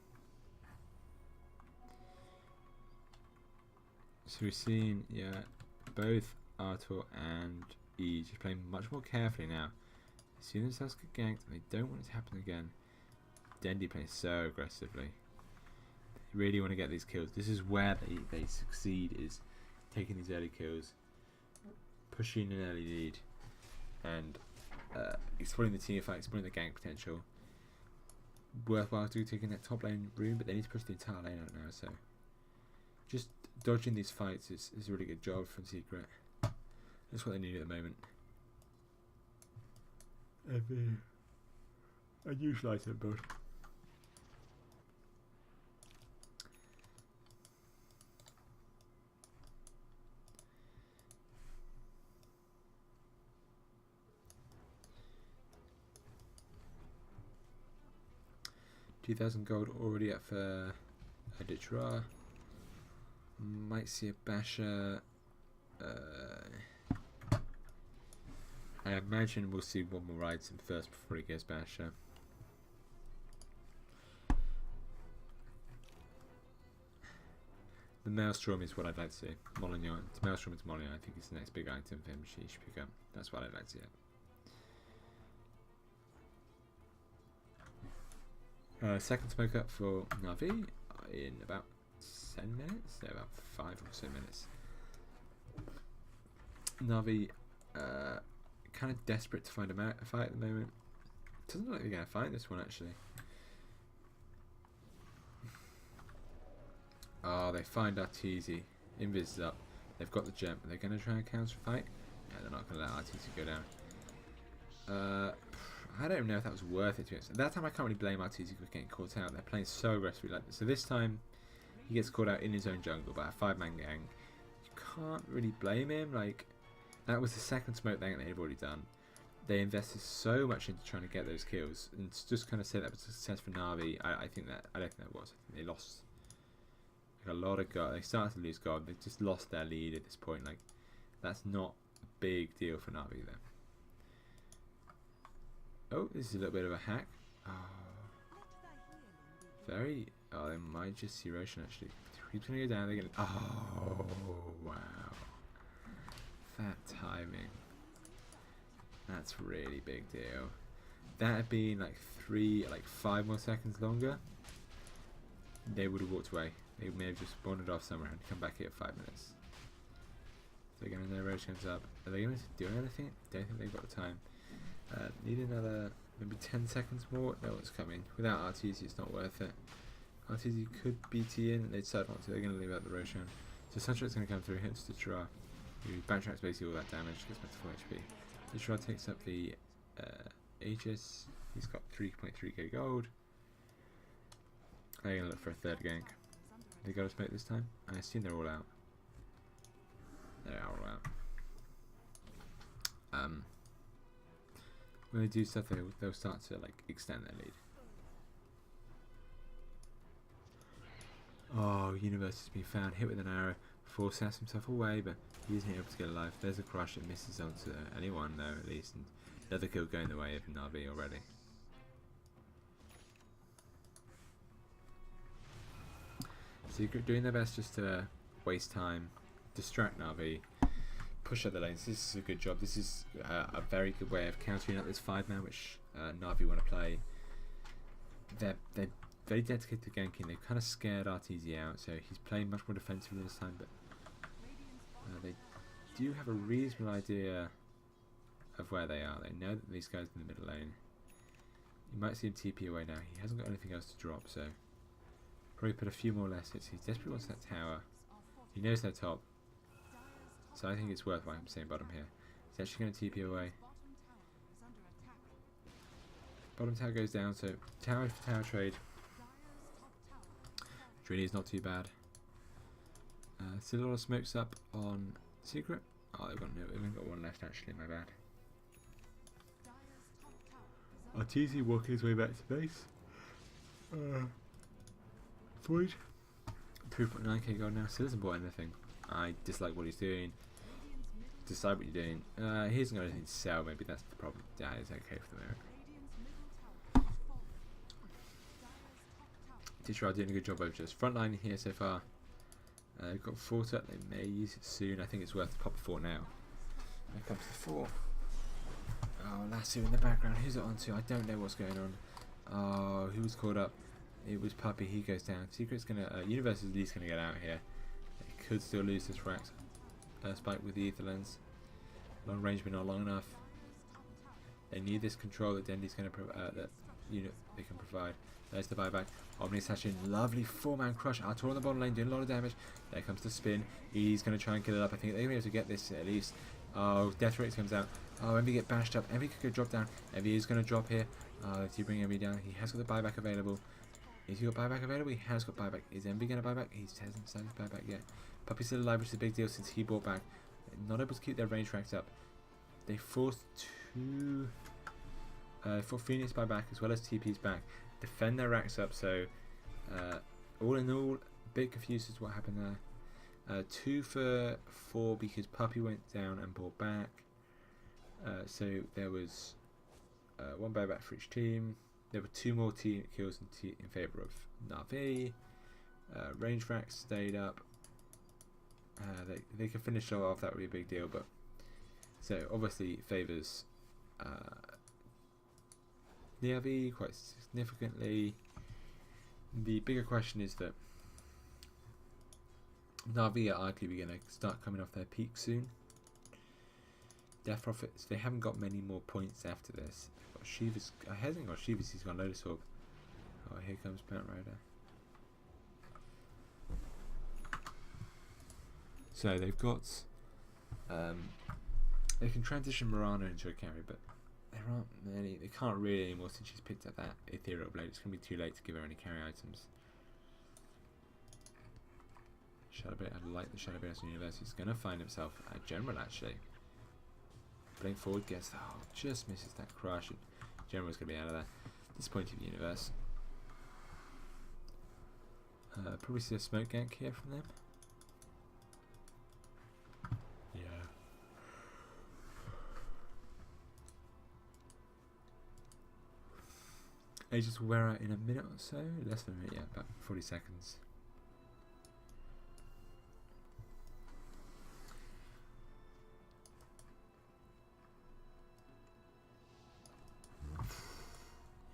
So we've seen, yeah, both Artur and E just playing much more carefully now. They see themselves get ganked and they don't want it to happen again. Dendi playing so aggressively. They really want to get these kills. This is where they succeed, is taking these early kills, pushing an early lead, and exploiting the team fight, exploiting the gank potential. Worthwhile to taking that top lane room, but they need to push the entire lane out now, so just dodging these fights is a really good job from Secret. That's what they need at the moment. unusual item build. $2,000 gold already up for a Ditra. Might see a Basher. I imagine we'll see one more item first before he goes Basher. The Maelstrom is what I'd like to see. Molignon. Maelstrom to Molignon, I think it's the next big item for him. She should pick up. That's what I'd like to see. Second smoke up for Navi in about 10 minutes? No, about 5 or so minutes. Navi kind of desperate to find a fight at the moment. Doesn't look like they're going to find this one actually. Oh, they find Arteezy. Invis is up. They've got the gem. Are they going to try and counter fight? No, they're not going to let Arteezy go down. I don't know if that was worth it to be honest. At that time I can't really blame Arteezy for getting caught out. They're playing so aggressively like this. So this time he gets caught out in his own jungle by a 5-man gang. You can't really blame him. Like, that was the second smoke thing they've already done. They invested so much into trying to get those kills, and to just kind of say that was a success for Navi, I don't think that was. I think they lost like a lot of gold. They started to lose gold. They just lost their lead at this point. Like, that's not a big deal for Navi there. Oh, this is a little bit of a hack. Oh, very. Oh, they might just see Roshan actually. He's gonna go down. They're gonna. Oh, wow. That timing. That's really big deal. That had been like 5 more seconds longer. They would have walked away. They may have just wandered off somewhere and come back here 5 minutes. They're gonna know Roshan's up. Are they gonna do anything? Don't think they've got the time. Need another maybe 10 seconds more. No one's coming. Without Arteezy, it's not worth it. Arteezy could BT in. They decide not to. They're going to leave out the Roshan. So Sunshot's going to come through. Hits the Ditra. Who backtracks basically all that damage. Gets back to 4 HP. The Ditra takes up the Aegis. He's got 3.3k gold. They're going to look for a third gank. They got a smoke this time. I assume they're all out. They're all out. When they do stuff, they'll start to like extend their lead. Oh, Universe has been found, hit with an arrow. Forces himself away, but he isn't able to get alive. There's a crush that misses onto anyone though, at least, and another kill going the way of Navi already. Secret doing their best just to waste time, distract Navi. Push up the lanes. This is a good job. This is a very good way of countering up this 5-man, which Navi want to play. They're very dedicated to ganking. They've kind of scared Arteezy out, so he's playing much more defensively this time. But they do have a reasonable idea of where they are. They know that these guys are in the middle lane. You might see him TP away now. He hasn't got anything else to drop, so probably put a few more less hits. He desperately wants that tower. He knows they're top. So I think it's worthwhile him staying bottom here. He's actually going to TP away. Bottom tower goes down, so tower for tower trade. Trini is not too bad. Still a lot of smokes up on Secret. Oh, they've got one left actually, my bad. Arteezy walking his way back to base. Void. 3.9k gold now. Still hasn't bought anything. I dislike what he's doing. Decide what you're doing. He hasn't got anything to sell. Maybe that's the problem. Yeah, it's okay for the moment. Ditra doing a good job of just frontlining here so far. They've got fort up. They may use it soon. I think it's worth to pop a fort now. Here comes the fort. Oh, Lasso in the background. Who's it onto? I don't know what's going on. Oh, who was caught up? It was Puppy. He goes down. Secret's gonna. Universe is at least gonna get out here. They could still lose this Rax spike with the Ether Lens. Long range, but not long enough. They need this control that Dendy's gonna that unit they can provide. There's the buyback. Omni Sashin, lovely 4-man crush. Artur on the bottom lane doing a lot of damage. There comes the spin. He's going to try and kill it up. I think they're going to be able to get this at least. Oh, Death Race comes out. Oh, Envy get bashed up. Envy could go drop down. Envy is going to drop here. If you bring Envy down, he has got the buyback available. Is he got buyback available? He has got buyback. Is Envy going to buy back? He hasn't decided to buy back yet. Puppy's still alive, which is a big deal since he bought back. Not able to keep their range racked up. They forced two... for Phoenix buy back as well as TP's back. Defend their racks up, so... all in all, a bit confused as to what happened there. 2 for 4 because Puppy went down and bought back. So there was 1 buyback for each team. There were 2 more team kills in favour of Na'Vi. Range racks stayed up. They could finish it off, that would be a big deal, but so obviously favours Na'Vi quite significantly. The bigger question is that Na'Vi are arguably going to start coming off their peak soon. Death Prophets, they haven't got many more points after this. Shiva's, I hasn't got Shiva's, he's got Lotus Orb. Oh, here comes Pant Rider. So they've got, they can transition Mirana into a carry, but there aren't many, they can't really anymore since she's picked up that Ethereal Blade. It's going to be too late to give her any carry items. Shadowblade, I like the Shadowblade as University. He's going to find himself a General actually. Blink forward, gets, oh, just misses that crush. General's going to be out of there. Disappointing universe. Probably see a smoke gank here from them. Yeah. Aegis will wear out in a minute or so. Less than a minute, yeah, about 40 seconds.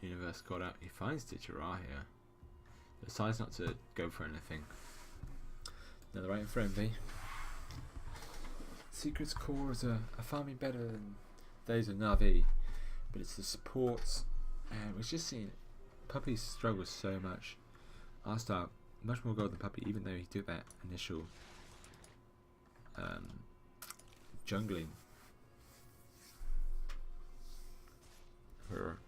Universe got out. He finds Ditchara here. Decides not to go for anything. Another item for Envy. Secret's cores are farming better than those of Na'Vi, but it's the supports, and we're just seeing Puppy struggles so much. Arstar much more gold than Puppy, even though he took that initial jungling. For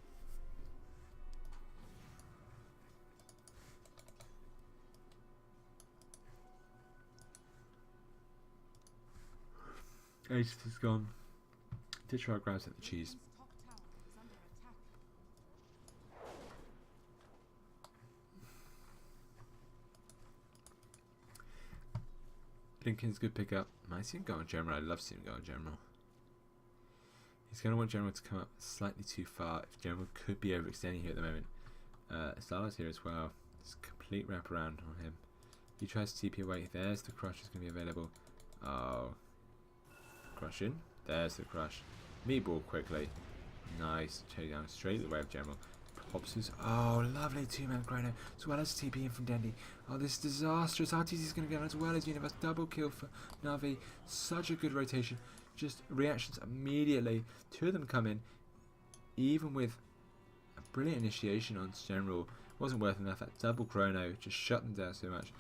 Aegis is gone. Ditchara grabs at the cheese. Blinken's good pickup. I see him go on General. I love seeing him go on General. He's going to want General to come up slightly too far. If General could be overextending here at the moment. Starlight's here as well. It's a complete wraparound on him. He tries to TP away. There's the crush is going to be available. Oh. Crush in. There's the crush. Meatball quickly. Nice. Take down straight the way of General. Pops his. Oh, lovely 2-man Chrono. As well as TP in from Dendy. Oh, this is disastrous. RTC is going to go as well as Universe. Double kill for Na'Vi. Such a good rotation. Just reactions immediately. 2 of them come in. Even with a brilliant initiation on General. Wasn't worth enough. That double Chrono just shut them down so much.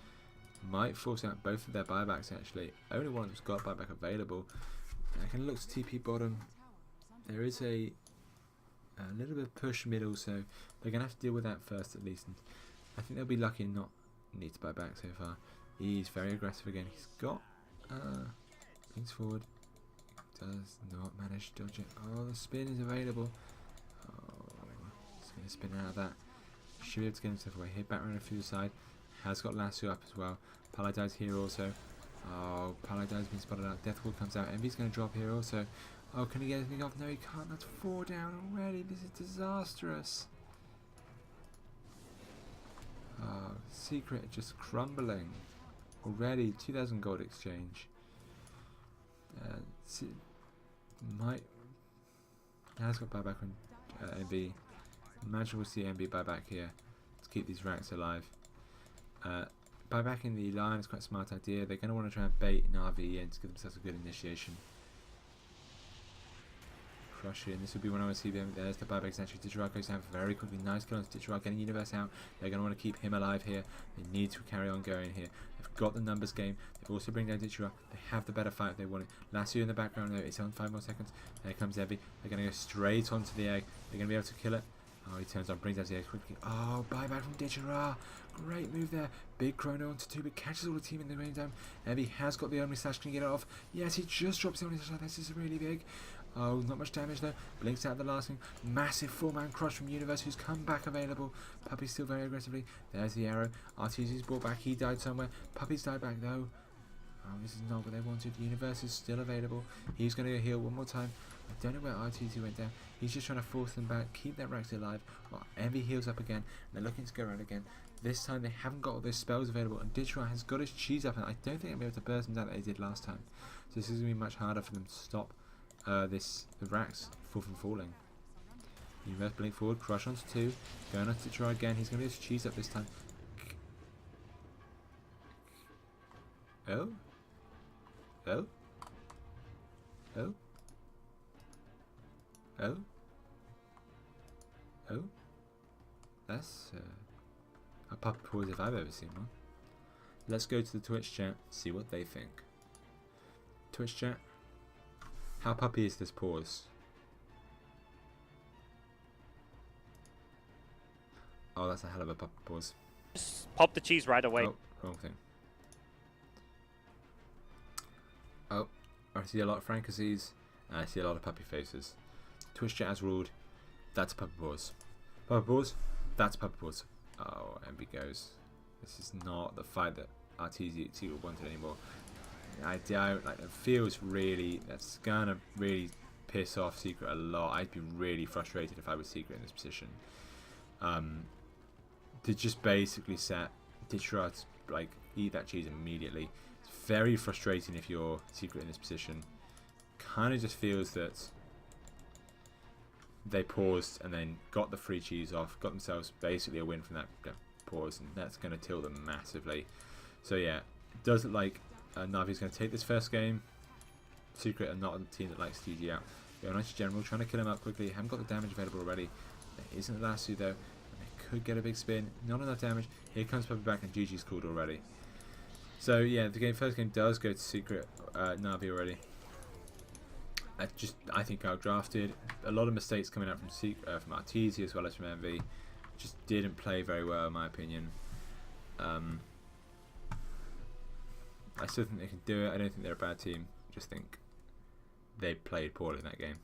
Might force out both of their buybacks actually. Only one of them's got buyback available. I can look to TP bottom. There is a little bit of push middle, so they're going to have to deal with that first at least. And I think they'll be lucky and not need to buy back so far. He's very aggressive again. He's got things forward. Does not manage to dodge it. Oh, the spin is available. Oh, he's going to spin out of that. Should be able to get himself away here. Back runner through the side. Has got Lasso up as well. Paladi's here also. Oh, Paladi's been spotted out. Deathward comes out. Envy's going to drop here also. Oh, can he get anything off? No, he can't. That's 4 down already. This is disastrous. Oh, Secret just crumbling. Already, 2,000 gold exchange. Might has got buyback on MB. Imagine we'll see MB buyback here to keep these racks alive. Buyback in the line is quite a smart idea. They're going to want to try and bait Na'Vi in to give themselves a good initiation. Crush it, and this will be when I want to see them. There's the buyback essentially. Ditchera goes down very quickly. Nice kill on Ditchera, getting Universe out. They're going to want to keep him alive here. They need to carry on going here. They've got the numbers game. They've also bring down Ditchera. They have the better fight if they want it. Lassio in the background though. It's on 5 more seconds. There comes Evie. They're going to go straight onto the egg. They're going to be able to kill it. Oh, he turns on, brings down the egg quickly. Oh, buyback from Ditchera. Great move there. Big chrono onto 2, but catches all the team in the rain down. Evie has got the Omni Slash. Can he get it off? Yes, he just drops the Omni Slash. This is really big. Oh, not much damage though. Blinks out the last thing. Massive 4-man crush from Universe, who's come back available. Puppy still very aggressively. There's the arrow. Arteezy's brought back. He died somewhere. Puppy's died back though. Oh, this is not what they wanted. Universe is still available. He's going to go heal one more time. I don't know where Arteezy went down. He's just trying to force them back. Keep that Rex alive. Oh, Envy heals up again. They're looking to go around again. This time they haven't got all those spells available. And Ditchera has got his cheese up. And I don't think I'll be able to burst them down like they did last time. So this is going to be much harder for them to stop the Rax from falling. Universe blink forward, crush onto 2, going on to try again. He's going to be able to cheese up this time. Oh? Oh? Oh? Oh? Oh? That's a puppy pause if I've ever seen one. Let's go to the Twitch chat, see what they think. Twitch chat. How puppy is this pause? Oh, that's a hell of a puppy pause. Just pop the cheese right away. Oh, wrong thing. Oh, I see a lot of Frankensies, and I see a lot of puppy faces. Twitch chat has ruled. That's a puppy pause. Puppy pause. That's a puppy pause. Oh, Envy goes. This is not the fight that Arteezy wanted anymore. I doubt, like, it feels really, that's gonna really piss off Secret a lot. I'd be really frustrated if I was Secret in this position. To just basically set Ditchera to, like, eat that cheese immediately. It's very frustrating if you're Secret in this position. Kind of just feels that they paused and then got the free cheese off, got themselves basically a win from that pause, and that's going to tilt them massively. So yeah, it does look like Navi's going to take this first game. Secret are not a team that likes TG out. Going on to General, trying to kill him up quickly. Haven't got the damage available already. There isn't the last two though. And they could get a big spin. Not enough damage. Here comes Puppy back and GG's called already. So yeah, the first game does go to Secret Navi already. I think outdrafted. A lot of mistakes coming out from Arteezy as well as from Envy. Just didn't play very well in my opinion. I still think they can do it. I don't think they're a bad team. Just think they played poorly in that game.